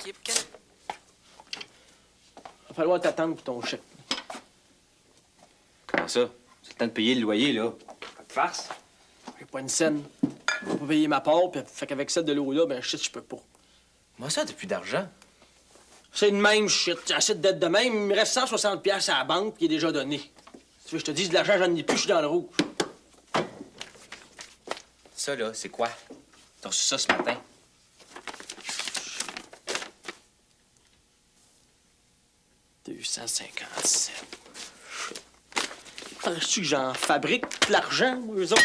OK, pour quel... Va falloir t'attendre pour ton chèque. Comment ça? C'est le temps de payer le loyer, là. Pas de farce. J'ai pas une scène. Je vais pas payer ma part, puis fait qu'avec celle de l'eau-là, ben shit, je peux pas. Comment ça, t'as plus d'argent? C'est de même shit. J'ai assez de dette de même. Il me reste 160 $ à la banque, qui est déjà donné. Si tu veux, je te dis, de l'argent, j'en ai plus, je suis dans le rouge. Ça, là, c'est quoi? T'as reçu ça ce matin? « 257. Penses-tu que j'en fabrique de l'argent, moi, eux autres?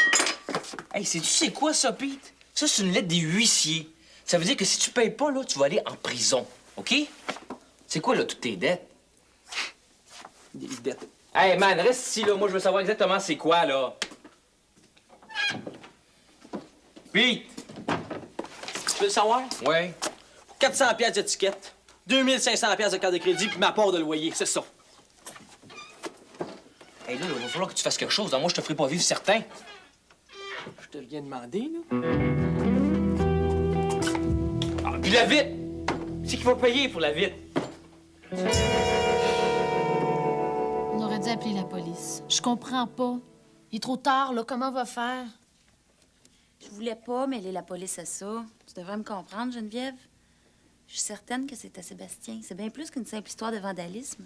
Hey, sais-tu c'est quoi ça, Pete? Ça, c'est une lettre des huissiers. Ça veut dire que si tu payes pas, là, tu vas aller en prison. OK? C'est quoi, là, toutes tes dettes? Des dettes. Hey, man, reste ici, là. Moi, je veux savoir exactement c'est quoi, là. Pete! Tu veux le savoir? Ouais. 400 $ d'étiquette, 2500 $ de carte de crédit, puis ma part de loyer, c'est ça. Hey, là, il va falloir que tu fasses quelque chose. Moi, je te ferai pas vivre certain. Je te viens demander, là. Ah, puis la vitre! C'est qui va payer pour la vitre? On aurait dû appeler la police. Je comprends pas. Il est trop tard, là. Comment on va faire? Je voulais pas mêler la police à ça. Tu devrais me comprendre, Geneviève. Je suis certaine que c'est à Sébastien. C'est bien plus qu'une simple histoire de vandalisme.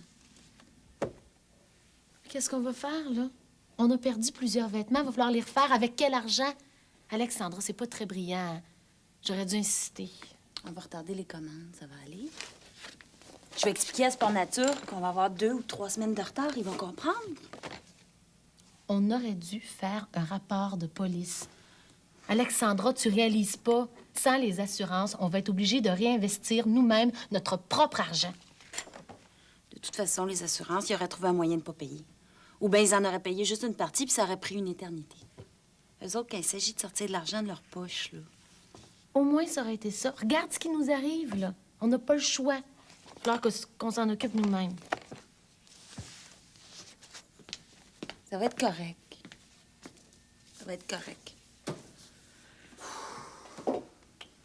Qu'est-ce qu'on va faire, là? On a perdu plusieurs vêtements. Il va falloir les refaire. Avec quel argent? Alexandra, c'est pas très brillant. J'aurais dû insister. On va retarder les commandes, ça va aller. Je vais expliquer à Sport Nature qu'on va avoir 2 ou 3 semaines de retard. Ils vont comprendre. On aurait dû faire un rapport de police. Alexandra, tu réalises pas, sans les assurances, on va être obligé de réinvestir nous-mêmes notre propre argent. De toute façon, les assurances, ils auraient trouvé un moyen de ne pas payer. Ou bien ils en auraient payé juste une partie, puis ça aurait pris une éternité. Eux autres, quand il s'agit de sortir de l'argent de leur poche, là... Au moins, ça aurait été ça. Regarde ce qui nous arrive, là. On n'a pas le choix. Il va falloir qu'on s'en occupe nous-mêmes. Ça va être correct. Ça va être correct.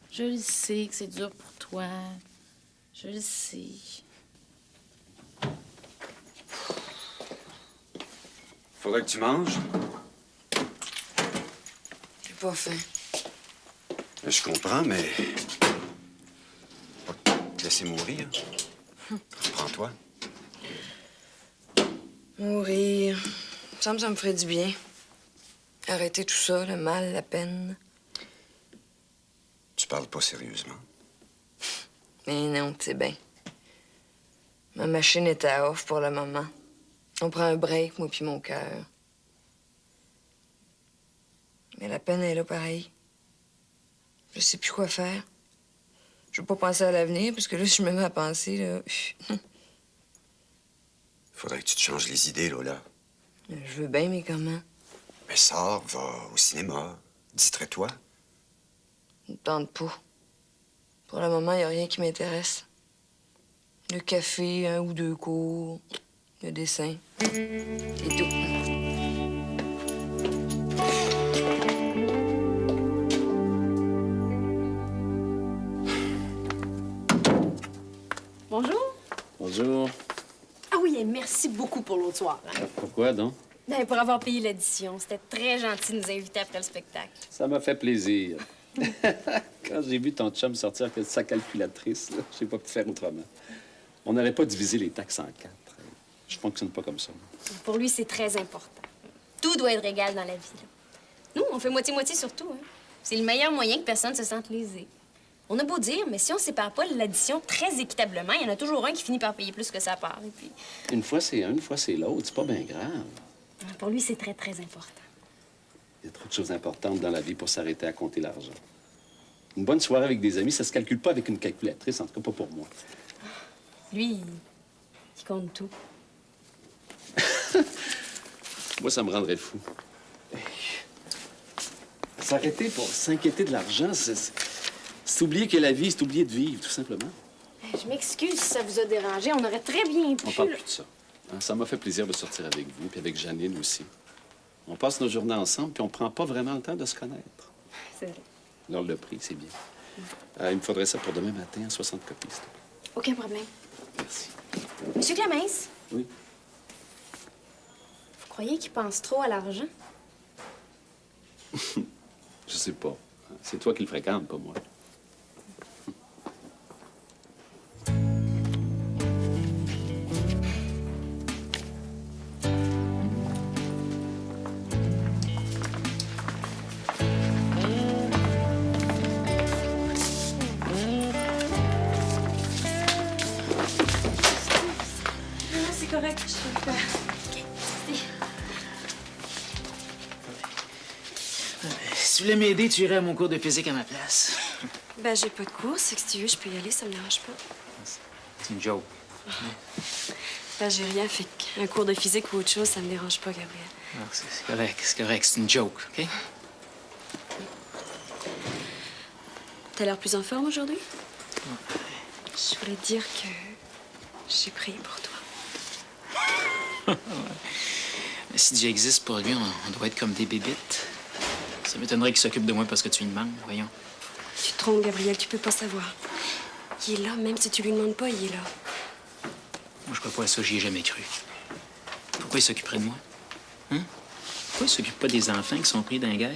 Je le sais que c'est dur pour toi. Je le sais. Faudrait que tu manges. J'ai pas faim. Je comprends, mais... Pas te laisser mourir. Prends-toi. Mourir. Il me semble que ça me ferait du bien. Arrêter tout ça, le mal, la peine. Tu parles pas sérieusement. Mais non, tu sais bien. Ma machine est à off pour le moment. On prend un break, moi puis mon cœur. Mais la peine est là pareil. Je sais plus quoi faire. Je veux pas penser à l'avenir, parce que là, si je me mets à penser, là... Faudrait que tu te changes les idées, Lola. Je veux bien, mais comment? Mais sors, va au cinéma. Distrais-toi. Je me tente pas. Pour le moment, y a rien qui m'intéresse. Le café, 1 ou 2 cours, le dessin. C'est tout. Bonjour. Bonjour. Ah oui, et merci beaucoup pour l'autre soir. Pourquoi donc? Ben, pour avoir payé l'addition. C'était très gentil de nous inviter après le spectacle. Ça m'a fait plaisir. Quand j'ai vu ton chum sortir avec sa calculatrice, là, j'ai pas pu faire autrement. On n'aurait pas divisé les taxes en 4. Je fonctionne pas comme ça. Pour lui, c'est très important. Tout doit être égal dans la vie. Là. Nous, on fait moitié-moitié surtout. Hein. C'est le meilleur moyen que personne se sente lésé. On a beau dire, mais si on sépare pas l'addition très équitablement, il y en a toujours un qui finit par payer plus que sa part. Et puis... Une fois c'est un, une fois c'est l'autre. C'est pas bien grave. Pour lui, c'est très, très important. Il y a trop de choses importantes dans la vie pour s'arrêter à compter l'argent. Une bonne soirée avec des amis, ça se calcule pas avec une calculatrice, en tout cas pas pour moi. Lui, il compte tout. Moi, ça me rendrait fou. Hey. S'arrêter pour s'inquiéter de l'argent, c'est oublier que la vie, c'est oublier de vivre, tout simplement. Je m'excuse si ça vous a dérangé. On aurait très bien pu... On parle plus de ça. Hein, ça m'a fait plaisir de sortir avec vous, puis avec Janine aussi. On passe nos journées ensemble, puis on prend pas vraiment le temps de se connaître. C'est vrai. Alors, le prix, c'est bien. Il me faudrait ça pour demain matin, en 60 copies, s'il te plaît. Aucun problème. Merci. Monsieur Clemens, Oui. vous croyez qu'il pense trop à l'argent? Je sais pas. C'est toi qui le fréquentes, pas moi. Non, c'est correct, je peux le faire. Si tu voulais m'aider, tu irais à mon cours de physique à ma place. Ben, j'ai pas de cours. C'est que si tu veux, je peux y aller, ça me dérange pas. C'est une joke. Ben, j'ai rien. Fait qu'un cours de physique ou autre chose, ça me dérange pas, Gabriel. Non, c'est correct, c'est correct. C'est une joke, OK? T'as l'air plus en forme aujourd'hui? Je voulais te dire que j'ai prié pour toi. Mais si Dieu existe pour lui, on doit être comme des bébites. Ça m'étonnerait qu'il s'occupe de moi parce que tu lui demandes, voyons. Tu te trompes, Gabriel. Tu peux pas savoir. Il est là, même si tu lui demandes pas, il est là. Moi, je crois pas à ça, j'y ai jamais cru. Pourquoi il s'occuperait de moi? Hein? Pourquoi il s'occupe pas des enfants qui sont pris dans la guerre?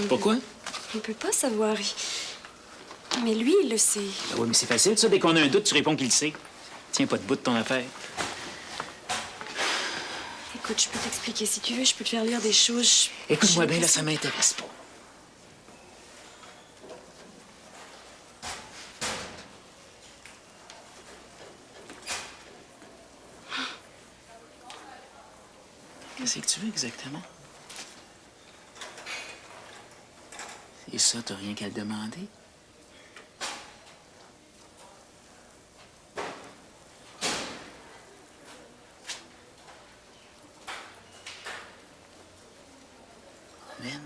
Pourquoi? On peut pas savoir. Mais lui, il le sait. Ah oui, mais c'est facile, ça. Dès qu'on a un doute, tu réponds qu'il le sait. Tiens pas de bout de ton affaire. Écoute, je peux t'expliquer si tu veux. Je peux te faire lire des choses. Écoute-moi bien, là, ça m'intéresse pas. Qu'est-ce que tu veux exactement? C'est ça, t'as rien qu'à le demander? Amen.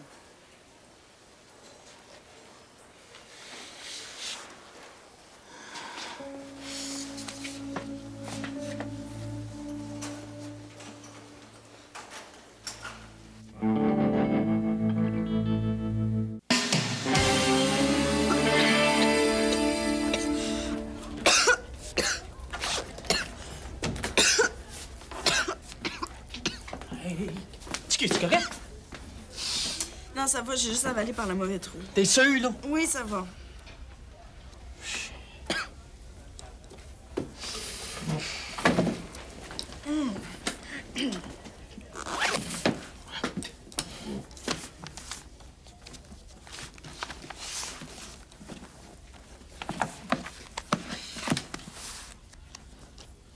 C'est correct? Non, ça va, j'ai juste avalé par le mauvais trou. T'es sûr, là? Oui, ça va.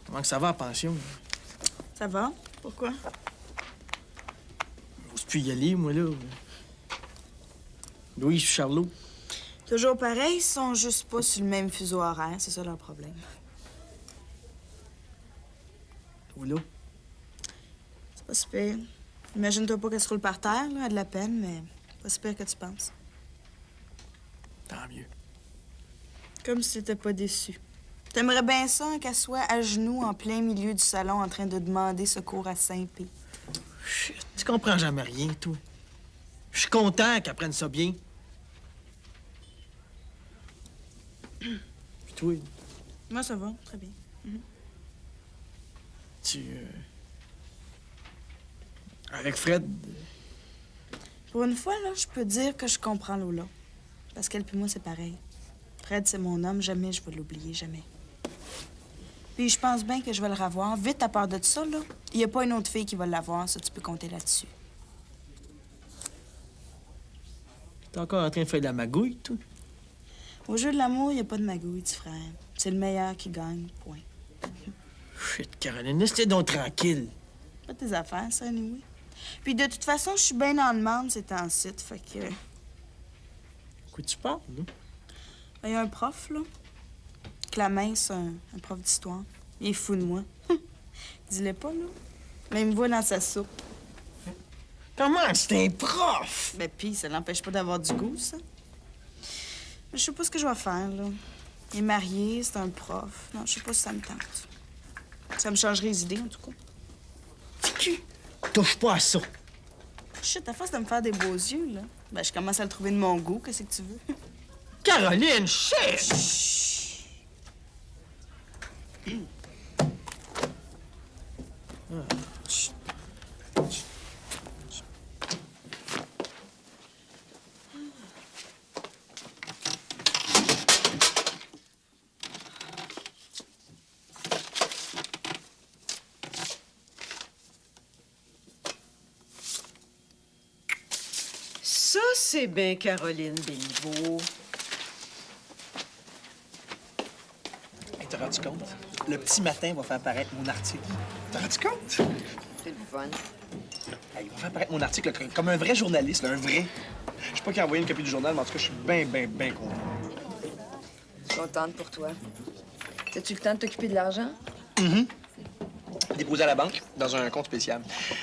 Comment que ça va, en pension? Ça va? Pourquoi? J'ose plus y aller, moi, là. Louis et Charlot. Toujours pareil, ils sont juste pas sur le même fuseau horaire, c'est ça leur problème. Ou là? C'est pas super. Imagine-toi pas qu'elle se roule par terre, là, elle a de la peine, mais pas si pire que tu penses. Tant mieux. Comme si t'étais pas déçu. T'aimerais bien ça, hein, qu'elle soit à genoux en plein milieu du salon en train de demander secours à Saint-Pé. Chut, tu comprends jamais rien, toi. Je suis content qu'elle prenne ça bien. Puis toi, Moi, ça va, très bien. tu... Avec Fred, Pour une fois, là, je peux dire que je comprends Lola. Parce qu'elle puis moi, c'est pareil. Fred, c'est mon homme, jamais je vais l'oublier, jamais. Puis je pense bien que je vais le revoir. Vite, à part de ça, là, il n'y a pas une autre fille qui va l'avoir, ça, tu peux compter là-dessus. t'es encore en train de faire de la magouille, toi? Au jeu de l'amour, il n'y a pas de magouille, petit frère. C'est le meilleur qui gagne, point. Shit, Caroline, laisse-toi donc tranquille. Pas tes affaires, ça, anyway. Puis de toute façon, je suis bien en demande ces temps-ci, fait que... Quoi tu parles, là? Il y a un prof, là. Clamin, c'est un prof d'histoire. Il est fou de moi. Dis-le pas, là. Mais il me voit dans sa soupe. Comment? C'est un prof! Ben, pis, ça l'empêche pas d'avoir du goût, ça. Mais je sais pas ce que je vais faire, là. Il est marié, c'est un prof. Non, je sais pas si ça me tente. Ça me changerait les idées, en tout cas. Touche pas à ça. Chut, à force de me faire des beaux yeux, là. Ben, je commence à le trouver de mon goût. Qu'est-ce que tu veux? Caroline, shit! Ça, c'est bien Caroline Béliveau. Hey, t'as rendu compte? Le petit matin va faire paraître mon article. T'as rendu compte? C'est le fun. Hey, il va faire paraître mon article là, comme un vrai journaliste, là, un vrai. Je sais pas qui a envoyé une copie du journal, mais en tout cas, je suis bien content. Je suis contente pour toi. As-tu le temps de t'occuper de l'argent? Déposé à la banque, dans un compte spécial.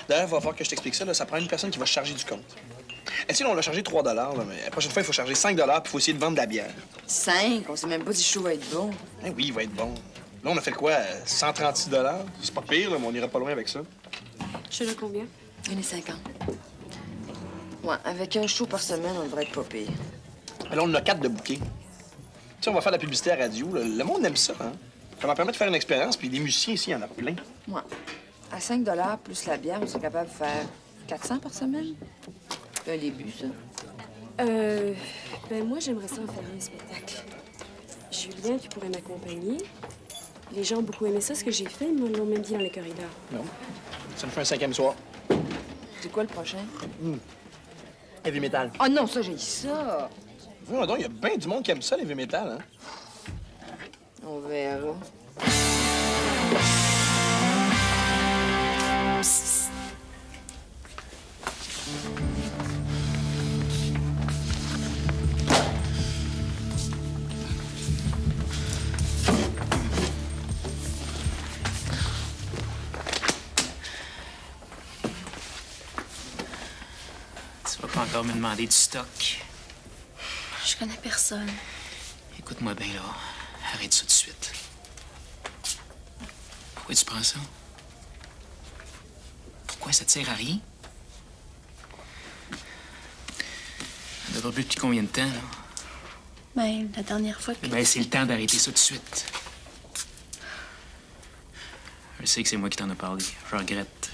D'ailleurs, il va falloir que je t'explique ça. Là, ça prend une personne qui va se charger du compte. Et si on l'a chargé 3 là, mais la prochaine fois, il faut charger 5 puis il faut essayer de vendre de la bière. 5? On sait même pas si le show va être bon. Eh oui, il va être bon. Là, on a fait quoi? 136 C'est pas pire, là, mais on ira pas loin avec ça. Tu l'as combien? 1,50. Ouais, avec un show par semaine, on devrait être pas pire. Là, on en a 4 de bouquets. Tu sais, on va faire de la publicité à radio. Là. Le monde aime ça, hein? Ça va permettre de faire une expérience, puis des musiciens ici, il y en a plein. Ouais. À 5 plus la bière, on serait capable de faire 400 par semaine. C'est un début, ça. Ben moi, j'aimerais ça en faire un spectacle. Julien, tu pourrais m'accompagner. Les gens ont beaucoup aimé ça, ce que j'ai fait. Ils me l'ont même dit dans les corridors. Non. Ça nous fait un 5e soir. C'est quoi le prochain? Heavy metal. Oh non, ça, j'ai ça. Voyons donc, il y a bien du monde qui aime ça, l'heavy metal, hein? On verra. Tu vas pas encore me demander du stock. Je connais personne. Écoute-moi bien, là. Arrête ça tout de suite. Pourquoi tu prends ça? Pourquoi ça te sert à rien? On n'a pas bu depuis combien de temps, là? Ben, la dernière fois que... Ben, c'est le temps d'arrêter ça tout de suite. Je sais que c'est moi qui t'en ai parlé. Je regrette.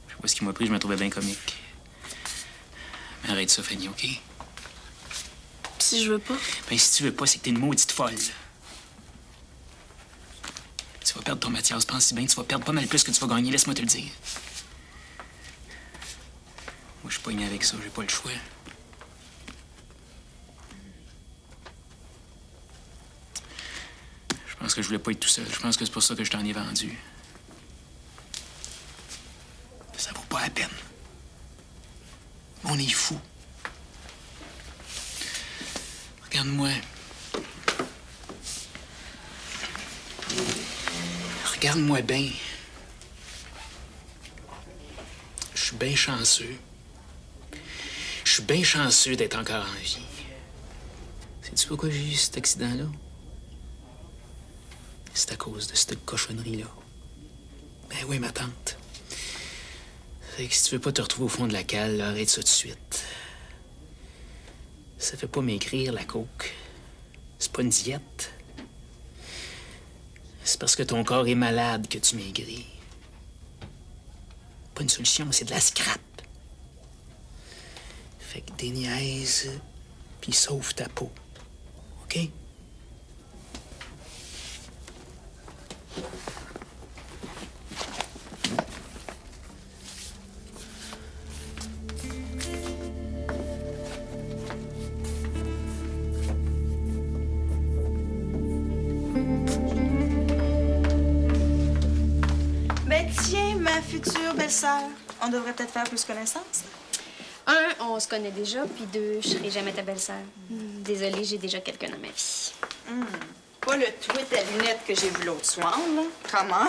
Je vois ce qui m'a pris, je me trouvais bien comique. Mais arrête ça, Fanny, OK? Si je veux pas... Ben, si tu veux pas, c'est que t'es une maudite folle. Tu vas perdre ton Mathias, pense si bien, tu vas perdre pas mal plus que tu vas gagner, laisse-moi te le dire. Moi, je suis pogné avec ça, j'ai pas le choix. Je pense que je voulais pas être tout seul. Je pense que c'est pour ça que je t'en ai vendu. Ça vaut pas la peine. On est fous. Regarde-moi. Regarde-moi bien. Je suis bien chanceux. Je suis bien chanceux d'être encore en vie. Sais-tu pourquoi j'ai eu cet accident-là? C'est à cause de cette cochonnerie-là. Ben oui, ma tante. Fait que si tu veux pas te retrouver au fond de la cale, là, arrête ça tout de suite. Ça fait pas maigrir, la coke. C'est pas une diète. C'est parce que ton corps est malade que tu maigris. Pas une solution, c'est de la scrap. Fait que déniaise, puis sauve ta peau. OK? Ben tiens, ma future belle-sœur, on devrait peut-être faire plus connaissance. 1, on se connaît déjà, puis 2, je serai jamais ta belle-sœur. Désolée, j'ai déjà quelqu'un dans ma vie. Pas le tweet à lunettes que j'ai vu l'autre soir, là. Comment?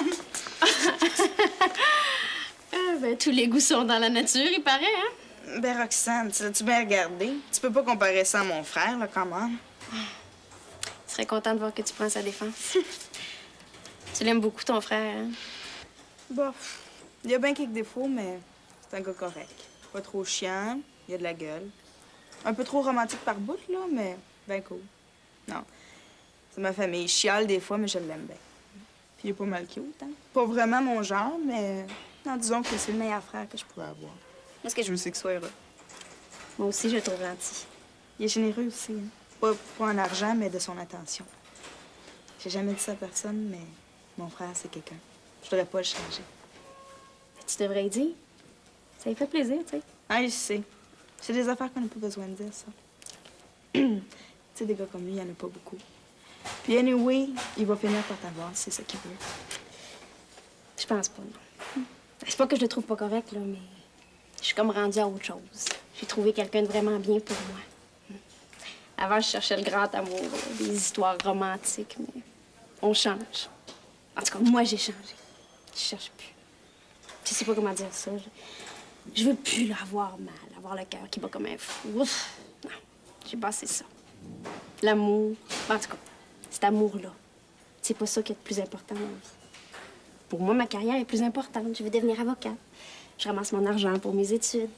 Ben, tous les goûts sont dans la nature, il paraît, hein? Ben Roxane, tu l'as-tu bien regardé? Tu peux pas comparer ça à mon frère, là, comment? Je serais contente de voir que tu prends sa défense. Tu l'aimes beaucoup, ton frère, hein? Bof. Il y a bien quelques défauts, mais c'est un gars correct. Pas trop chiant, il a de la gueule. Un peu trop romantique par bout, là, mais ben cool. Non. C'est ma famille. Il chiale des fois, mais je l'aime bien. Puis il est pas mal cute, hein? Pas vraiment mon genre, mais... Non, disons que c'est le meilleur frère que je pourrais avoir. Parce que je veux aussi qu'il soit heureux. Moi aussi, je le trouve gentil. Il est généreux aussi, hein? Pas en argent, mais de son attention. J'ai jamais dit ça à personne, mais mon frère, c'est quelqu'un. Je devrais pas le changer. Tu devrais le dire. Ça lui fait plaisir, tu sais. Ah, je sais. C'est des affaires qu'on n'a pas besoin de dire, ça. Tu sais, des gars comme lui, il y en a pas beaucoup. Puis anyway, il va finir par t'avoir, c'est ça qu'il veut. Je pense pas, non. C'est pas que je le trouve pas correct, là, mais je suis comme rendue à autre chose. J'ai trouvé quelqu'un de vraiment bien pour moi. Avant, je cherchais le grand amour, là, des histoires romantiques, mais on change. En tout cas, moi, j'ai changé. Je cherche plus. Je sais pas comment dire ça. Je veux plus là, avoir mal, avoir le cœur qui bat comme un fou. Ouf! Non, j'ai passé ça. L'amour, en tout cas, cet amour-là, c'est pas ça qui est le plus important dans la vie. Pour moi, ma carrière est plus importante. Je veux devenir avocate. Je ramasse mon argent pour mes études.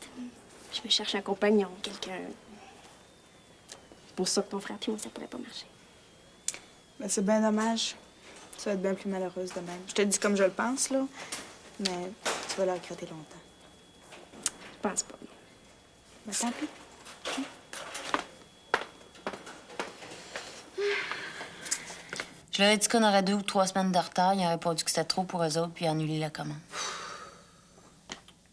Je me cherche un compagnon, quelqu'un. C'est pour ça que ton frère et moi, ça pourrait pas marcher. Ben, c'est bien dommage. Tu vas être bien plus malheureuse de même. Je te le dis comme je le pense, là, mais tu vas la regretter longtemps. Je pense pas. Ben, tant pis. Je leur ai dit qu'on aurait 2 ou 3 semaines de retard. Ils ont répondu que c'était trop pour eux autres, puis annulé la commande.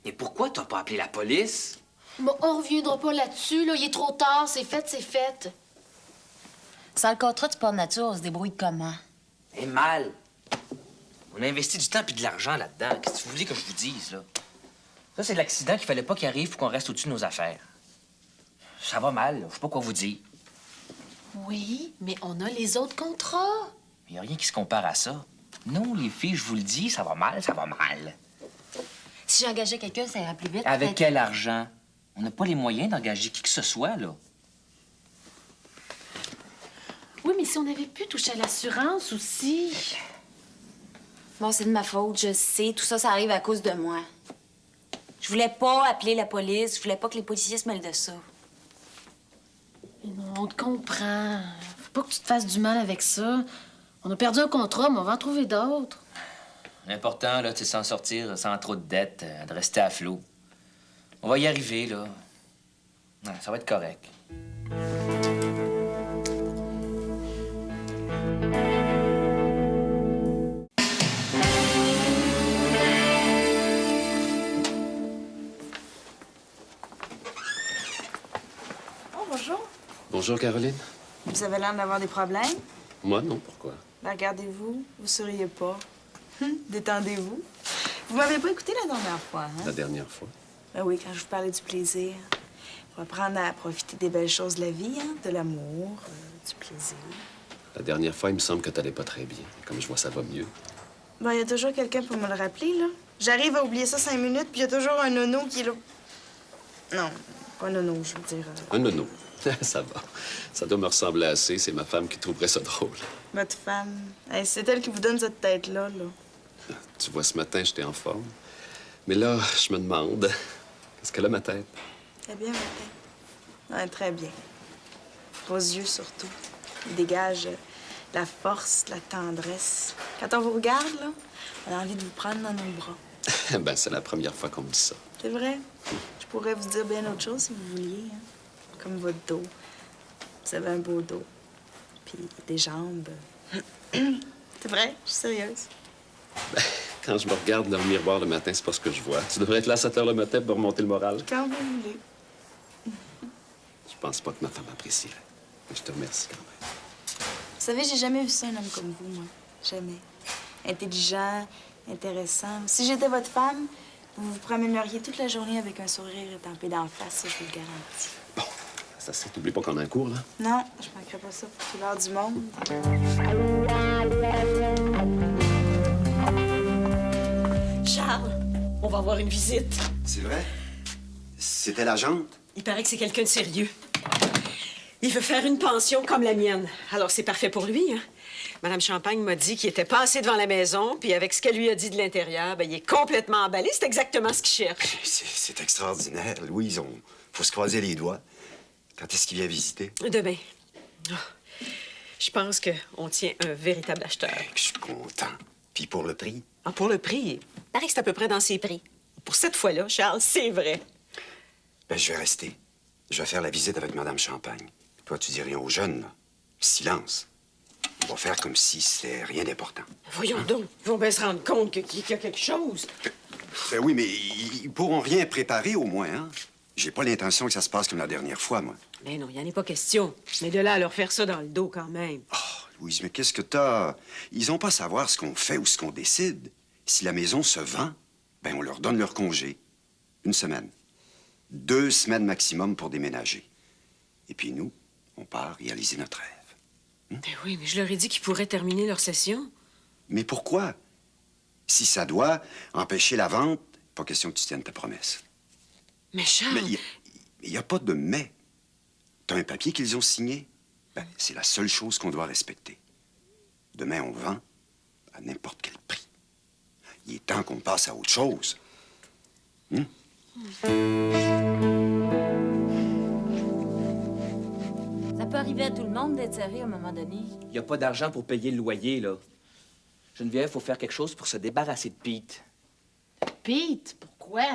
Mais pourquoi t'as pas appelé la police? Bon, on reviendra pas là-dessus, là. Il est trop tard. C'est fait, c'est fait. Sans le contrat de sport nature, on se débrouille comment? Eh mal. On a investi du temps puis de l'argent là-dedans. Qu'est-ce que vous voulez que je vous dise, là? Ça, c'est l'accident qu'il fallait pas qu'il arrive pour qu'on reste au-dessus de nos affaires. Ça va mal, là. Je sais pas quoi vous dire. Oui, mais on a les autres contrats. Il y a rien qui se compare à ça. Non, les filles, je vous le dis, ça va mal, ça va mal. Si j'engageais quelqu'un, ça irait plus vite. Avec peut-être. quel argent? On n'a pas les moyens d'engager qui que ce soit, là. Oui, mais si on avait pu toucher à l'assurance aussi. Bon, c'est de ma faute, je sais. Tout ça, ça arrive à cause de moi. Je voulais pas appeler la police. Je voulais pas que les policiers se mêlent de ça. Mais non, on te comprend. Faut pas que tu te fasses du mal avec ça. On a perdu un contrat, mais on va en trouver d'autres. L'important, là, c'est de s'en sortir sans trop de dettes, de rester à flot. On va y arriver, là. Ouais, ça va être correct. Oh, bonjour. Bonjour, Caroline. Vous avez l'air d'avoir des problèmes? Moi, non. Pourquoi? Ben, regardez-vous, vous souriez pas. Détendez-vous. Vous m'avez pas écouté la dernière fois, hein? La dernière fois. Ben oui, quand je vous parlais du plaisir. On va apprendre à profiter des belles choses de la vie, hein? De l'amour, du plaisir. La dernière fois, il me semble que t'allais pas très bien. Comme je vois, ça va mieux. Ben, il y a toujours quelqu'un pour me le rappeler, là. J'arrive à oublier ça 5 minutes, puis il y a toujours un nono qui est là. Non, pas un nono, je veux dire. Un nono. Ça va. Ça doit me ressembler assez. C'est ma femme qui trouverait ça drôle. Votre femme. Hey, c'est elle qui vous donne cette tête-là, là. Tu vois, ce matin, j'étais en forme. Mais là, je me demande, qu'est-ce qu'elle a, ma tête? Très bien, votre tête. Ouais, très bien. Vos yeux, surtout. Ils dégagent la force, la tendresse. Quand on vous regarde, là, on a envie de vous prendre dans nos bras. Ben, c'est la première fois qu'on me dit ça. C'est vrai. Je pourrais vous dire bien autre chose si vous vouliez, hein. Comme votre dos. Vous avez un beau dos. Puis des jambes. C'est vrai, je suis sérieuse. Ben, quand je me regarde dans le miroir le matin, c'est pas ce que je vois. Tu devrais être là à 7 h le matin pour remonter le moral. Quand vous voulez. Je pense pas que ma femme apprécierait. Mais je te remercie quand même. Vous savez, j'ai jamais vu ça, un homme comme vous, moi. Jamais. Intelligent, intéressant. Si j'étais votre femme, vous vous promèneriez toute la journée avec un sourire étampé d'en face, ça, je vous le garantis. Bon, ça c'est. T'oublies pas qu'on a un cours, là? Non, je manquerais pas ça pour tout l'heure du monde. Charles, on va avoir une visite. C'est vrai? C'était l'agente? Il paraît que c'est quelqu'un de sérieux. Il veut faire une pension comme la mienne. Alors, c'est parfait pour lui, hein? Madame Champagne m'a dit qu'il était passé devant la maison, puis avec ce qu'elle lui a dit de l'intérieur, ben, il est complètement emballé. C'est exactement ce qu'il cherche. C'est extraordinaire. Louise, faut se croiser les doigts. Quand est-ce qu'il vient visiter? Demain. Oh. Je pense qu'on tient un véritable acheteur. Je suis content. Puis pour le prix? Ah, pour le prix, pareil que c'est à peu près dans ses prix. Pour cette fois-là, Charles, c'est vrai. Ben, je vais rester. Je vais faire la visite avec Madame Champagne. Toi, tu dis rien aux jeunes, là. Silence. On va faire comme si c'était rien d'important. Voyons donc, ils vont bien se rendre compte qu'il y a quelque chose. Ben oui, mais ils pourront rien préparer, au moins, hein? J'ai pas l'intention que ça se passe comme la dernière fois, moi. Mais non, il n'y en a pas question. Mais de là à leur faire ça dans le dos, quand même. Louise, mais qu'est-ce que t'as? Ils ont pas à savoir ce qu'on fait ou ce qu'on décide. Si la maison se vend, ben on leur donne leur congé. 1 semaine. 2 semaines maximum pour déménager. Et puis nous, on part réaliser notre rêve. Ben oui, mais je leur ai dit qu'ils pourraient terminer leur session. Mais pourquoi? Si ça doit empêcher la vente, pas question que tu tiennes ta promesse. Mais Charles... Mais il n'y a pas de mais. T'as un papier qu'ils ont signé? Ben, c'est la seule chose qu'on doit respecter. Demain, on vend à n'importe quel prix. Il est temps qu'on passe à autre chose. Ça peut arriver à tout le monde d'être serré à un moment donné. Il n'y a pas d'argent pour payer le loyer, là. Geneviève, faut faire quelque chose pour se débarrasser de Pete. Pete, pourquoi?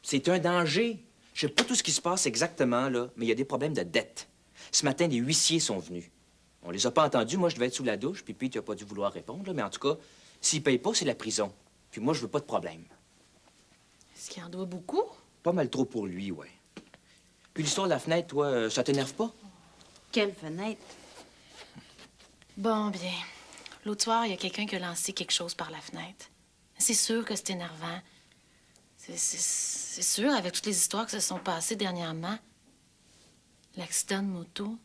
C'est un danger. Je sais pas tout ce qui se passe exactement, là, mais il y a des problèmes de dette. Ce matin, les huissiers sont venus. On les a pas entendus. Moi, je devais être sous la douche, puis Pete n'a pas dû vouloir répondre, là, mais en tout cas, s'il paye pas, c'est la prison. Puis moi, je veux pas de problème. Est-ce qu'il en doit beaucoup? Pas mal trop pour lui, ouais. Puis l'histoire de la fenêtre, toi, ça t'énerve pas? Quelle fenêtre? Bon, bien. L'autre soir, il y a quelqu'un qui a lancé quelque chose par la fenêtre. C'est sûr que c'est énervant. C'est sûr, avec toutes les histoires qui se sont passées dernièrement. L'accident de moto.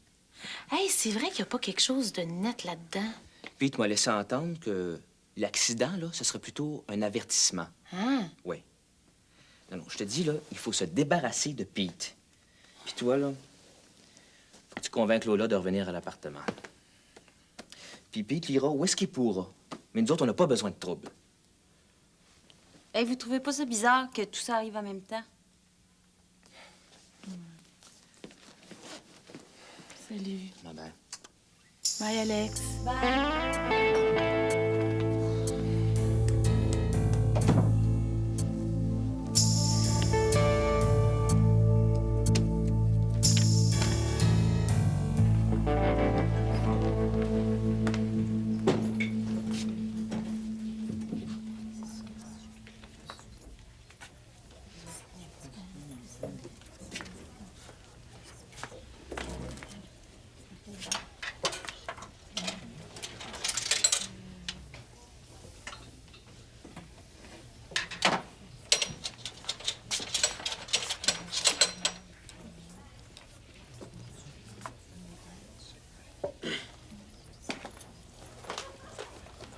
Hey, c'est vrai qu'il n'y a pas quelque chose de net là-dedans. Pete m'a laissé entendre que l'accident, là, ce serait plutôt un avertissement. Hein? Oui. Non, je te dis, là, il faut se débarrasser de Pete. Puis toi, là, faut que tu convainques Lola de revenir à l'appartement. Puis Pete ira où est-ce qu'il pourra. Mais nous autres, on n'a pas besoin de trouble. Hey, vous trouvez pas ça bizarre que tout ça arrive en même temps? Salut. Bye-bye. Bye, Alex.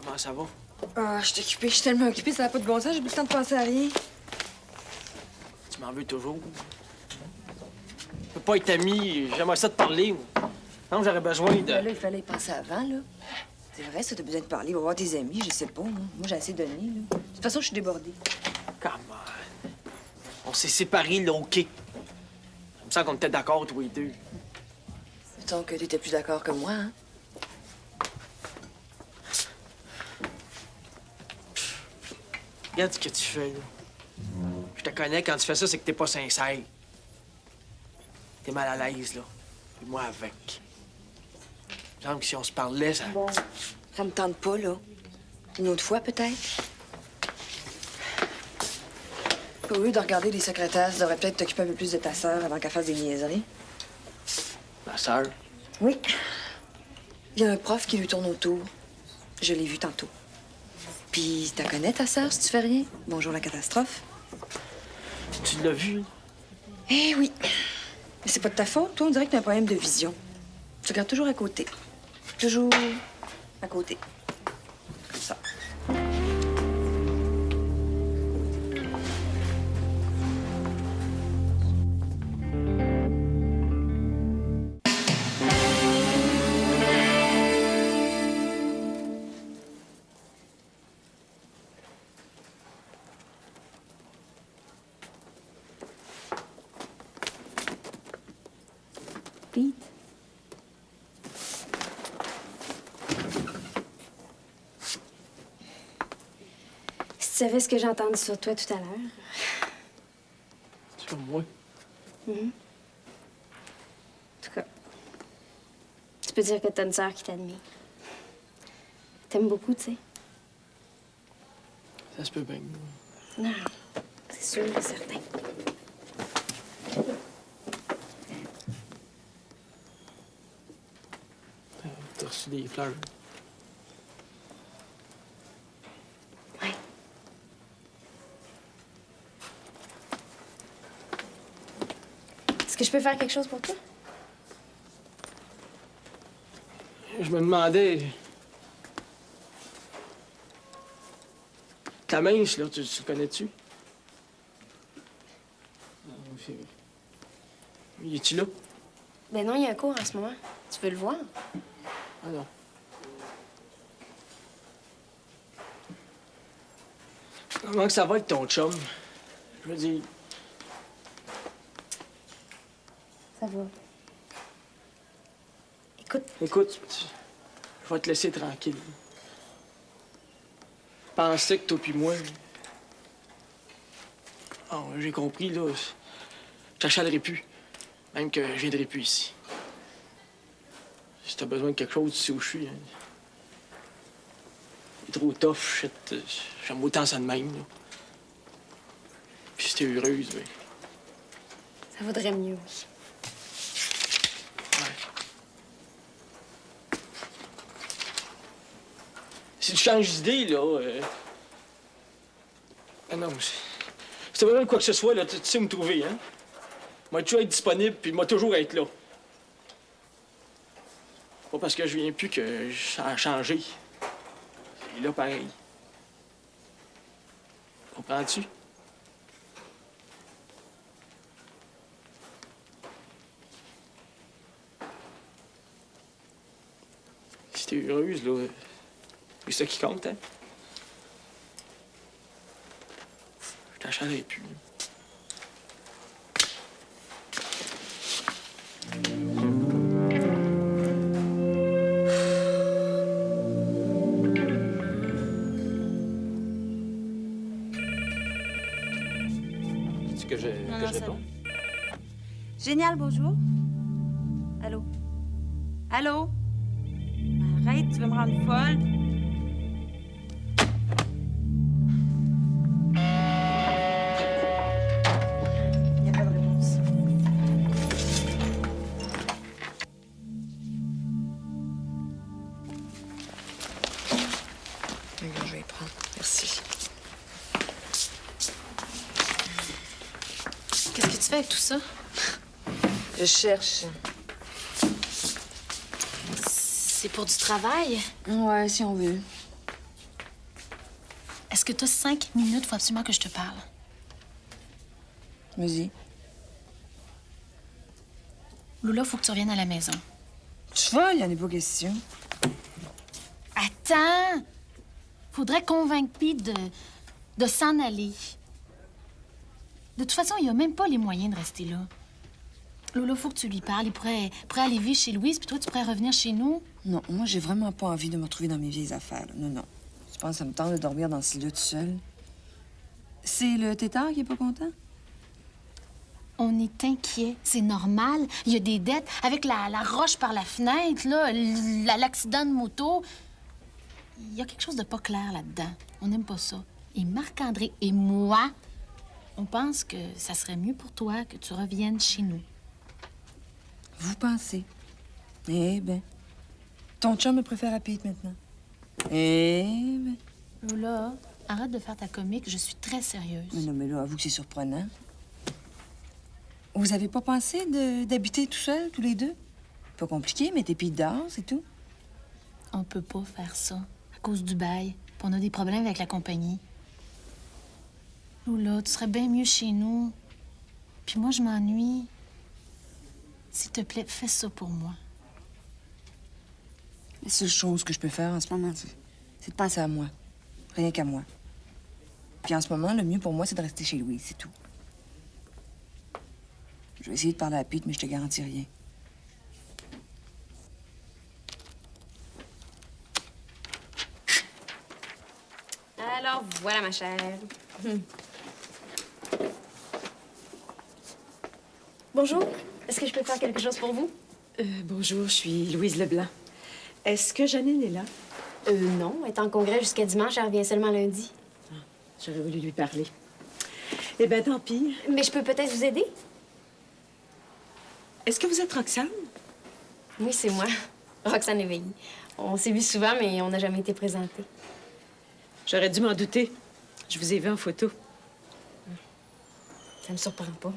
Comment ça va? Ah, je suis occupée, je suis tellement occupée, ça n'a pas de bon sens, j'ai plus le temps de penser à rien. Tu m'en veux toujours? Je peux pas être ami, j'aimerais ça te parler. Non, j'aurais besoin de... Là, il fallait y penser avant, là. C'est vrai, ça, t'as besoin de parler, va voir tes amis, je sais pas, moi. Moi, j'ai assez donné, là. De toute façon, je suis débordée. Come on. On s'est séparés, là, OK. Ça me semble qu'on était d'accord, tous les deux. Mettons que t'étais plus d'accord que moi, hein. Regarde ce que tu fais, là. Je te connais, quand tu fais ça, c'est que t'es pas sincère. T'es mal à l'aise, là. Et moi avec. Il me semble que si on se parlait, ça... Bon, ça me tente pas, là. Une autre fois, peut-être. Au lieu de regarder les secrétaires, tu devrais peut-être t'occuper un peu plus de ta sœur avant qu'elle fasse des niaiseries. Ma sœur? Oui. Il y a un prof qui lui tourne autour. Je l'ai vu tantôt. Puis, t'as connais ta sœur si tu fais rien? Bonjour la catastrophe. Tu l'as vu? Eh oui. Mais c'est pas de ta faute. Toi, on dirait que t'as un problème de vision. Tu regardes toujours à côté. Toujours à côté. Comme ça. savais ce que j'ai entendu sur toi tout à l'heure. Sur moi? En tout cas, tu peux dire que t'as une sœur qui t'admire. T'aimes beaucoup, tu sais. Ça se peut bien. Non, c'est sûr et certain. T'as reçu des fleurs. Ouais. Est-ce que je peux faire quelque chose pour toi? Je me demandais... Ta mince, là, tu le connais-tu? Il est-tu là? Ben non, il y a un cours en ce moment. Tu veux le voir? Ah non. Comment que ça va avec ton chum? Je veux dire... Ça va. Écoute, je vais te laisser tranquille. Je pensais que toi puis moi... Oh, j'ai compris, là. Je t'achalerai plus. Même que je viendrai plus ici. Si t'as besoin de quelque chose, tu sais où je suis. Hein. Il est trop tough, shit. J'aime autant ça de même, là. Puis si t'es heureuse, ben... Ça vaudrait mieux. Si tu changes d'idée, là... Ah non, si t'as besoin de quoi que ce soit, là, tu sais où me trouver, hein? Moi, toujours être disponible, puis moi, toujours être là. Pas parce que je viens plus que ça a changé. Et là, pareil. Comprends-tu? Si t'es heureuse, là, c'est ça qui compte, hein? Je t'achalerai plus. Que je réponds? Génial, bonjour. Allô? Allô? Arrête, tu veux me rendre folle? Il n'y a pas de réponse. Regarde, je vais y prendre. Merci. Qu'est-ce que tu fais avec tout ça? Je cherche. C'est pour du travail? Ouais, si on veut. Est-ce que tu as 5 minutes? Faut absolument que je te parle. Vas-y. Lula, faut que tu reviennes à la maison. Tu vas, il y en a pas question. Attends! Faudrait convaincre Pete de s'en aller. De toute façon, il a même pas les moyens de rester là. Lola, faut que tu lui parles. Il pourrait aller vivre chez Louise, puis toi, tu pourrais revenir chez nous. Non, moi, j'ai vraiment pas envie de me retrouver dans mes vieilles affaires. Là. Non, non. Tu penses que ça me tente de dormir dans ce lit tout seul? C'est le tétard qui est pas content? On est inquiet. C'est normal. Il y a des dettes. Avec la roche par la fenêtre, là, l'accident de moto. Il y a quelque chose de pas clair là-dedans. On n'aime pas ça. Et Marc-André et moi, on pense que ça serait mieux pour toi que tu reviennes chez nous. Vous pensez? Eh ben. Ton chum me préfère à Pete maintenant. Eh ben. Lola, arrête de faire ta comique. Je suis très sérieuse. Mais non, mais là, avoue que c'est surprenant. Vous avez pas pensé d'habiter tout seul, tous les deux? Pas compliqué, mettez Pete dehors, c'est tout. On peut pas faire ça à cause du bail. Puis on a des problèmes avec la compagnie. Lola, tu serais bien mieux chez nous. Puis moi, je m'ennuie. S'il te plaît, fais ça pour moi. La seule chose que je peux faire en ce moment, c'est de penser à moi. Rien qu'à moi. Puis en ce moment, le mieux pour moi, c'est de rester chez Louise, c'est tout. Je vais essayer de parler à Pete, mais je te garantis rien. Alors voilà, ma chère. Bonjour. Est-ce que je peux faire quelque chose pour vous? Bonjour, je suis Louise Leblanc. Est-ce que Janine est là? Non. Elle est en congrès jusqu'à dimanche. Elle revient seulement lundi. J'aurais voulu lui parler. Eh bien, tant pis. Mais je peux peut-être vous aider? Est-ce que vous êtes Roxane? Oui, c'est moi. Roxane Léveillé. On s'est vu souvent, mais on n'a jamais été présentés. J'aurais dû m'en douter. Je vous ai vu en photo. Ça me surprend pas.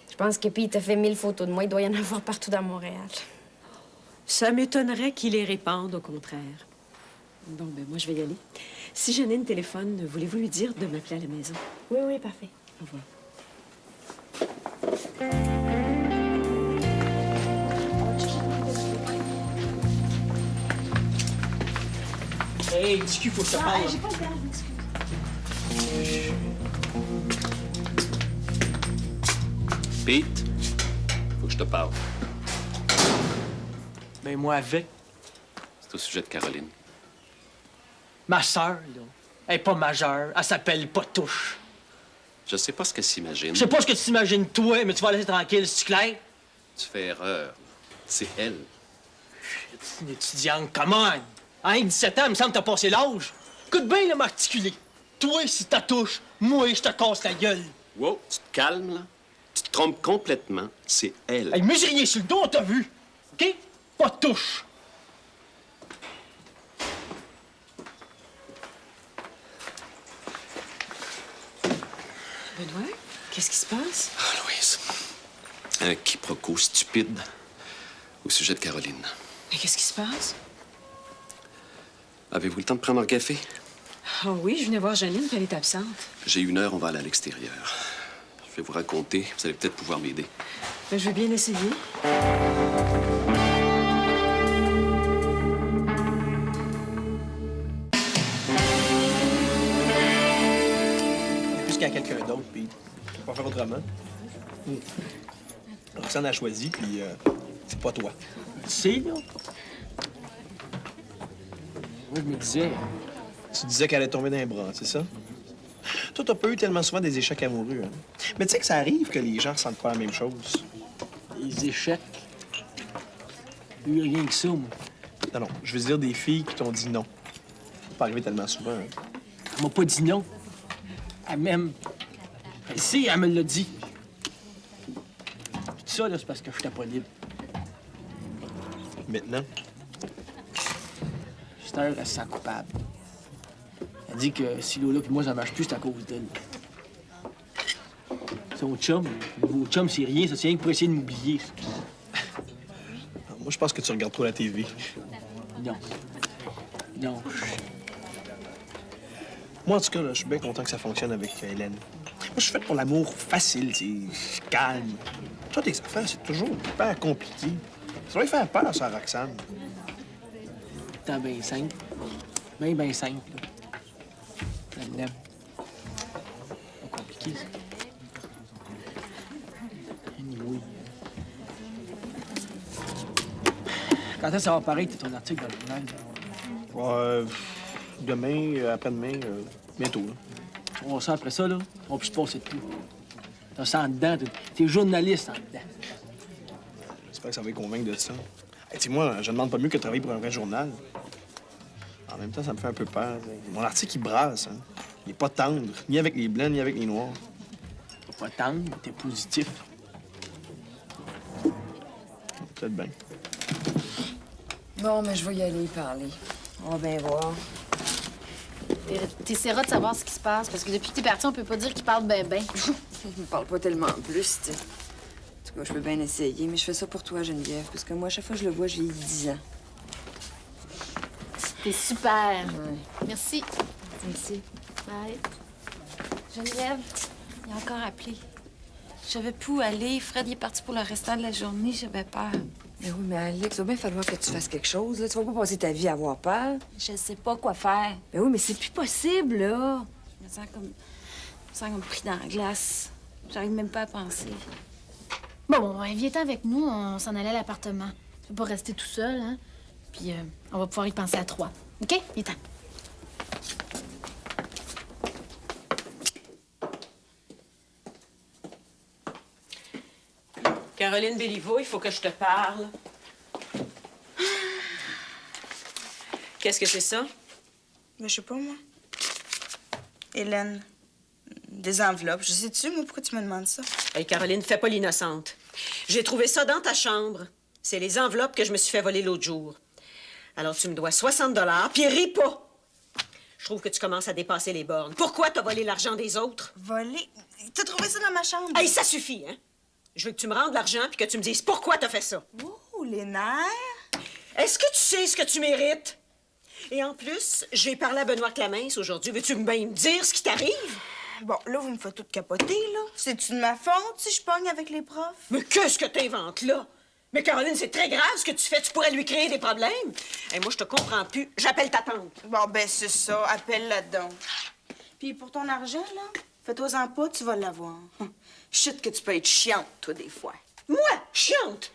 Je pense que Pete t'a fait 1000 photos de moi. Il doit y en avoir partout dans Montréal. Ça m'étonnerait qu'il les répande, au contraire. Bon, ben moi, je vais y aller. Si Janine téléphone, voulez-vous lui dire de m'appeler à la maison? Oui, oui, parfait. Au revoir. Hey, discu, faut que je te parle. J'ai pas le temps, Pete, faut que je te parle. Ben, moi, avec. C'est au sujet de Caroline. Ma sœur, là, elle est pas majeure. Elle s'appelle pas Touche. Je sais pas ce qu'elle s'imagine. Je sais pas ce que tu t'imagines, toi, mais tu vas la laisser tranquille, c'est clair? Tu fais erreur. C'est elle. C'est une étudiante, comment? Hein, 17 ans, il me semble que t'as passé l'âge. Écoute bien, le m'articuler. Toi, si t'as touche, moi, je te casse la gueule. Wow, tu te calmes, là? Tu te trompes complètement. C'est elle. Hey, mesurier sur le dos, t'as vu? OK? Pas de touche. Benoît, qu'est-ce qui se passe? Ah, Louise. Un quiproquo stupide au sujet de Caroline. Mais qu'est-ce qui se passe? Avez-vous le temps de prendre un café? Ah oui, je venais voir Janine, puis elle est absente. J'ai 1 heure, on va aller à l'extérieur. Je vais vous raconter, vous allez peut-être pouvoir m'aider. Ben, je vais bien essayer. Plus qu'il y a quelqu'un d'autre, puis je peux pas faire autrement. Roxane a choisi, puis c'est pas toi. Tu sais, là? Moi, je me disais. Tu disais qu'elle allait tomber dans les bras, c'est ça? Toi, t'as pas eu tellement souvent des échecs amoureux, hein? Mais tu sais que ça arrive que les gens ressentent pas la même chose. Les échecs. Il y a eu rien que ça, moi. Non, je veux dire des filles qui t'ont dit non. Ça pas arrivé tellement souvent, hein? Elle m'a pas dit non. Elle m'aime. Elle sait, elle me l'a dit. Tout ça, là, c'est parce que je pas libre. Maintenant? Esther, elle se sent coupable. Elle dit que si Lola puis moi, ça marche plus, c'est à cause d'elle. Son chum, le nouveau chum, c'est rien, ça, c'est rien que pour essayer de m'oublier. Moi, je pense que tu regardes trop la TV. Non. Non. Moi, en tout cas, là, je suis bien content que ça fonctionne avec Hélène. Moi, je suis faite pour l'amour facile, tu sais, calme. Toi, tes affaires, c'est toujours hyper compliqué. Ça va lui faire peur, ça, à Roxane. Tant bien simple. Bien simple, là. Elle l'aime. Pas compliqué, ça. Anyway. Quand est-ce que ça va paraître, ton article dans le journal? Demain, après-demain, bientôt, là. On va ça après ça, là. On va plus se passer de tout. T'as ça en dedans. T'es journaliste en dedans. J'espère que ça va les convaincre de ça. Hey, tu sais, moi, je demande pas mieux que de travailler pour un vrai journal. En même temps, ça me fait un peu peur. Mon article, il brasse, hein. Il est pas tendre, ni avec les blancs, ni avec les noirs. T'es pas tendre, mais t'es positif. Peut-être bien. Bon, mais je vais y aller parler. On va bien voir. T'essaieras de savoir ce qui se passe, parce que depuis que t'es parti, on peut pas dire qu'il parle ben. Il me parle pas tellement plus, tu sais. En tout cas, je peux bien essayer, mais je fais ça pour toi, Geneviève, parce que moi, à chaque fois que je le vois, j'ai 10 ans. T'es super. Ouais. Merci. Merci. Bye. Geneviève, il a encore appelé. Je savais plus où aller. Fred, il est parti pour le restant de la journée. J'avais peur. Mais oui, mais Alex, il va bien falloir que tu fasses quelque chose, là. Tu vas pas passer ta vie à avoir peur. Je sais pas quoi faire. Mais oui, mais c'est plus possible, là. Je me sens comme pris dans la glace. J'arrive même pas à penser. Bon, viens-t'en avec nous, on s'en allait à l'appartement. Tu peux pas rester tout seul, hein? Puis on va pouvoir y penser à 3. OK? Viens-t'en. Caroline Béliveau, il faut que je te parle. Qu'est-ce que c'est ça? Mais je sais pas, moi. Hélène, des enveloppes. Je sais-tu, moi, pourquoi tu me demandes ça? Hey, Caroline, fais pas l'innocente. J'ai trouvé ça dans ta chambre. C'est les enveloppes que je me suis fait voler l'autre jour. Alors, tu me dois 60 $, puis ris pas. Je trouve que tu commences à dépasser les bornes. Pourquoi t'as volé l'argent des autres? Volé? T'as trouvé ça dans ma chambre? Hey, ça suffit, hein? Je veux que tu me rendes l'argent puis que tu me dises pourquoi t'as fait ça. Oh, les nerfs! Est-ce que tu sais ce que tu mérites? Et en plus, j'ai parlé à Benoît Clamence aujourd'hui. Veux-tu bien me dire ce qui t'arrive? Bon, là, vous me faites tout capoter, là. C'est-tu de ma faute si je pogne avec les profs? Mais qu'est-ce que t'inventes là? Mais Caroline, c'est très grave ce que tu fais. Tu pourrais lui créer des problèmes. Et moi, je te comprends plus. J'appelle ta tante. Bon, ben c'est ça. Appelle-la donc. Puis pour ton argent, là, fais-toi-en pas, tu vas l'avoir. Chut que tu peux être chiante, toi, des fois. Moi, chiante?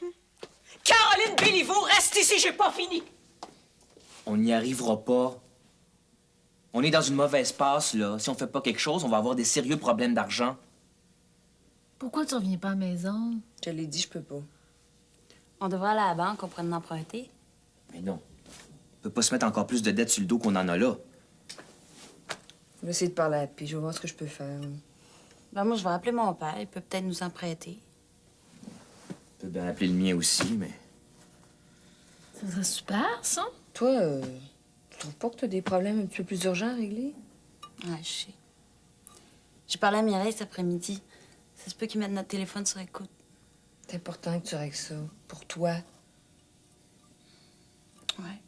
Caroline Béliveau, reste ici, j'ai pas fini. On n'y arrivera pas. On est dans une mauvaise passe, là. Si on fait pas quelque chose, on va avoir des sérieux problèmes d'argent. Pourquoi tu reviens pas à la maison? Je l'ai dit, je peux pas. On devrait aller à la banque, on pourrait en emprunter. Mais non. On peut pas se mettre encore plus de dettes sur le dos qu'on en a là. Je vais essayer de parler à Pi, je vais voir ce que je peux faire. Ben moi, je vais appeler mon père. Il peut peut-être nous en prêter. On peut bien appeler le mien aussi, mais... Ça serait super, ça. Toi, tu trouves pas que t'as des problèmes un petit peu plus urgents à régler? Ouais, je sais. J'ai parlé à Mireille cet après-midi. Ça se peut qu'ils mettent notre téléphone sur écoute. C'est important que tu règles ça. Pour toi. Ouais.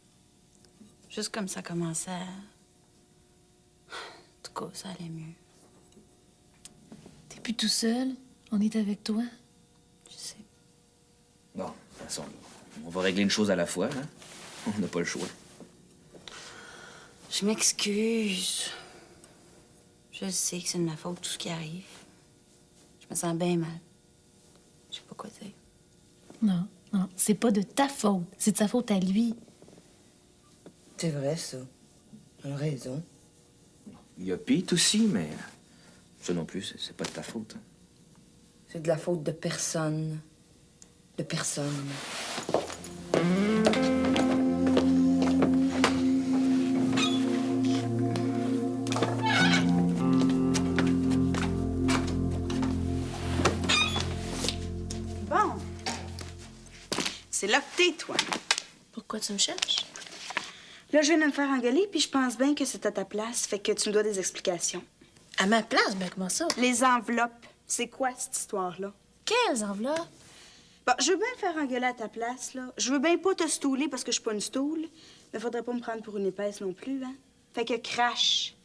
Juste comme ça commençait à... En tout cas, ça allait mieux. T'es plus tout seul. On est avec toi. Je sais. Bon, de toute façon, on va régler une chose à la fois, hein? On n'a pas le choix. Je m'excuse. Je sais que c'est de ma faute, tout ce qui arrive. Je me sens bien mal. Je sais pas quoi dire. Non, non, c'est pas de ta faute. C'est de sa faute à lui. C'est vrai, ça. Elle a raison. Il y a Pete aussi, mais... Ça non plus, c'est pas de ta faute. Hein. C'est de la faute de personne. De personne. Bon. C'est là que t'es, toi. Pourquoi tu me cherches? Là, je viens de me faire engueuler, puis je pense bien que c'est à ta place, fait que tu me dois des explications. À ma place? Ben comment ça? Les enveloppes, c'est quoi cette histoire-là? Quelles enveloppes? Bon, je veux bien me faire engueuler à ta place, là. Je veux bien pas te stouler parce que je suis pas une stoule, mais faudrait pas me prendre pour une épaisse non plus, hein? Fait que crache.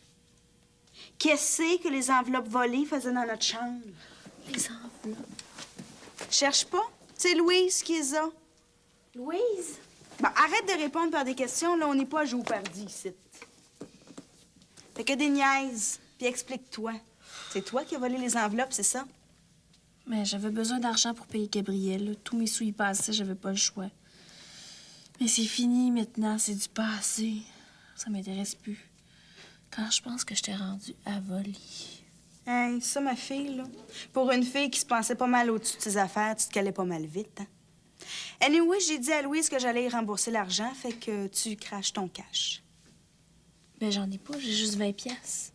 Qu'est-ce que les enveloppes volées faisaient dans notre chambre? Les enveloppes. Cherche pas. C'est Louise qui les a. Louise? Bon, arrête de répondre par des questions, là. On n'est pas à jouer au pardi, ici. Fait que des niaises. Puis explique-toi. C'est toi qui as volé les enveloppes, c'est ça? Mais j'avais besoin d'argent pour payer Gabriel. Là. Tous mes sous y passaient, j'avais pas le choix. Mais c'est fini maintenant, c'est du passé. Ça m'intéresse plus. Quand je pense que je t'ai rendue à voler. Hey, ça, ma fille, là. Pour une fille qui se pensait pas mal au-dessus de ses affaires, tu te calais pas mal vite, hein? Anyway, j'ai dit à Louise que j'allais y rembourser l'argent, fait que tu craches ton cash. Ben j'en ai pas, j'ai juste 20 piastres.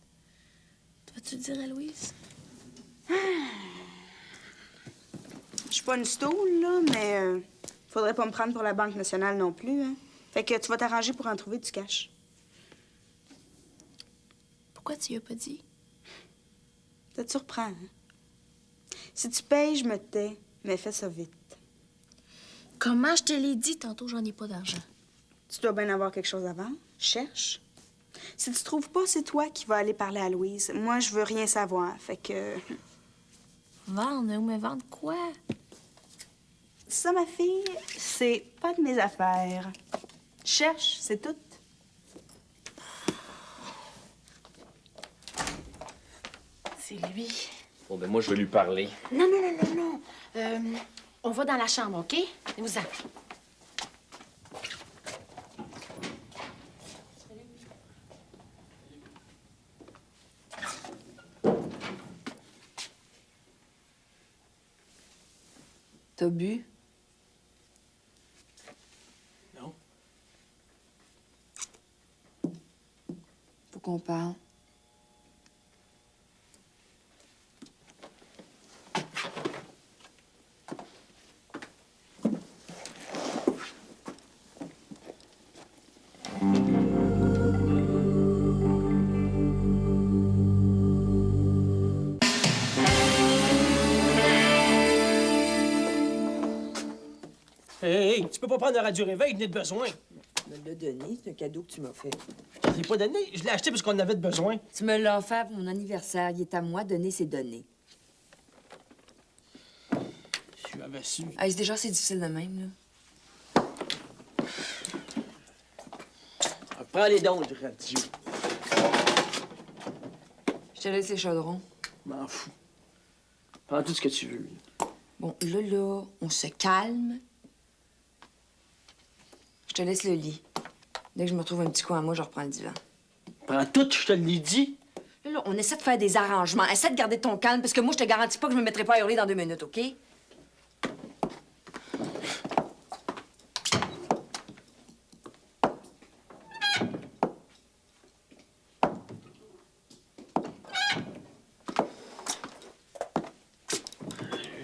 Vas-tu le dire à Louise? Je suis pas une stoule, là, mais faudrait pas me prendre pour la Banque nationale non plus, hein? Fait que tu vas t'arranger pour en trouver du cash. Pourquoi tu y as pas dit? Ça te surprend, hein? Si tu payes, je me tais, mais fais ça vite. Comment je te l'ai dit tantôt, j'en ai pas d'argent. Tu dois bien avoir quelque chose à vendre. Cherche. Si tu trouves pas, c'est toi qui vas aller parler à Louise. Moi, je veux rien savoir, fait que... Vendre? Mais vendre quoi? Ça, ma fille, c'est pas de mes affaires. Cherche, c'est tout. C'est lui. Bon, ben moi, je vais lui parler. Non, non, non, non, non. On va dans la chambre, OK? Vous-en. T'as bu? Non. Faut qu'on parle. Hey, tu peux pas prendre la radio réveil, je n'ai de besoin. Tu me l'as donné, c'est un cadeau que tu m'as fait. Je te l'ai pas donné, je l'ai acheté parce qu'on en avait de besoin. Tu me l'as offert pour mon anniversaire. Il est à moi, donner ses données. Tu avais su. Hey, c'est déjà assez difficile de même, là. Prends les dons du radio. Je te laisse les chaudrons. M'en fous. Prends tout ce que tu veux. Bon, là, on se calme. Je te laisse le lit. Dès que je me retrouve un petit coin à moi, je reprends le divan. Prends tout, je te l'ai dit. Là, on essaie de faire des arrangements. Essaie de garder ton calme, parce que moi, je te garantis pas que je me mettrai pas à hurler dans 2 minutes, OK?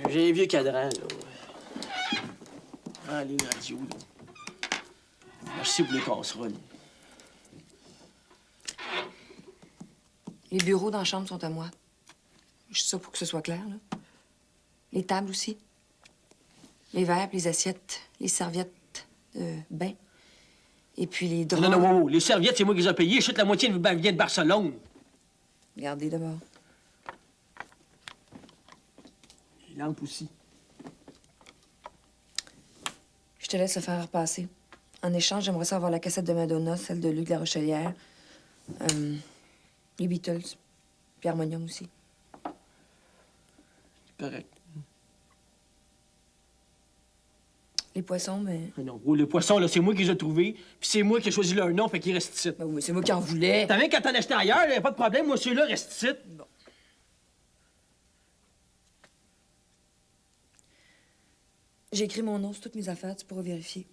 J'ai un vieux cadran, là. Ah, les radios, là. Merci pour les casseroles. Les bureaux dans la chambre sont à moi. Je dis ça pour que ce soit clair, là. Les tables aussi. Les verres, puis les assiettes, les serviettes de bain. Et puis les draps. Non, wow. Les serviettes, c'est moi qui les ai payées. Je chute la moitié vient de Barcelone. Regardez d'abord. Les lampes aussi. Je te laisse le faire repasser. En échange, j'aimerais ça avoir la cassette de Madonna, celle de Luc La Rochelière, les Beatles, puis Harmonium aussi. Correct. Les poissons, mais... Mais non, les poissons, là, c'est moi qui les ai trouvés, puis c'est moi qui ai choisi leur nom, fait qu'ils restent ici. Ben oui, c'est moi qui en voulais. T'as même quand t'en achetais ailleurs, là, y a pas de problème. Moi, celui-là reste ici. Bon. J'ai écrit mon nom sur toutes mes affaires, tu pourras vérifier.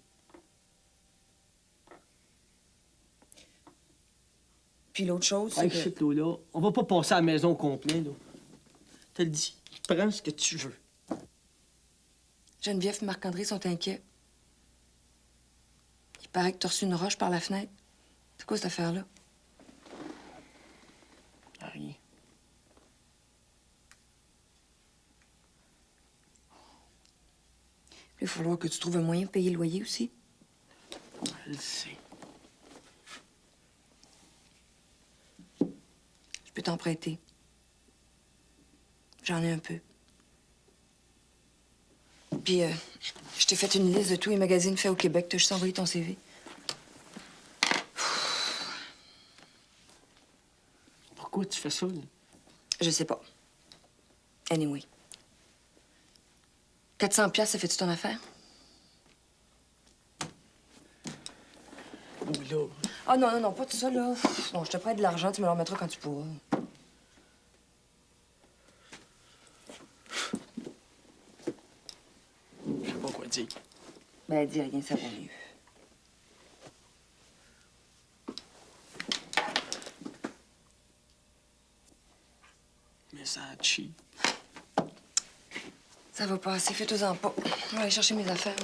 Puis l'autre chose, c'est Hey, que... shit, là, on va pas passer à la maison au complet, là. Je te le dis, prends ce que tu veux. Geneviève et Marc-André sont inquiets. Il paraît que t'as reçu une roche par la fenêtre. C'est quoi cette affaire-là? Rien. Il va falloir que tu trouves un moyen de payer le loyer aussi. Je le sais. Je peux t'en prêter. J'en ai un peu. Puis, je t'ai fait une liste de tous les magazines faits au Québec. T'as juste envoyé ton CV. Pourquoi tu fais ça, là? Je sais pas. Anyway. 400 $, ça fait-tu ton affaire? Oui, là. Ah non, non, non, pas tout ça, là. Non, je te prête de l'argent, tu me le remettras quand tu pourras. Je sais pas quoi dire. Ben, dis rien, ça va mieux. Mais ça a cheap. Ça va passer, fais-toi-en pas. Je vais aller chercher mes affaires.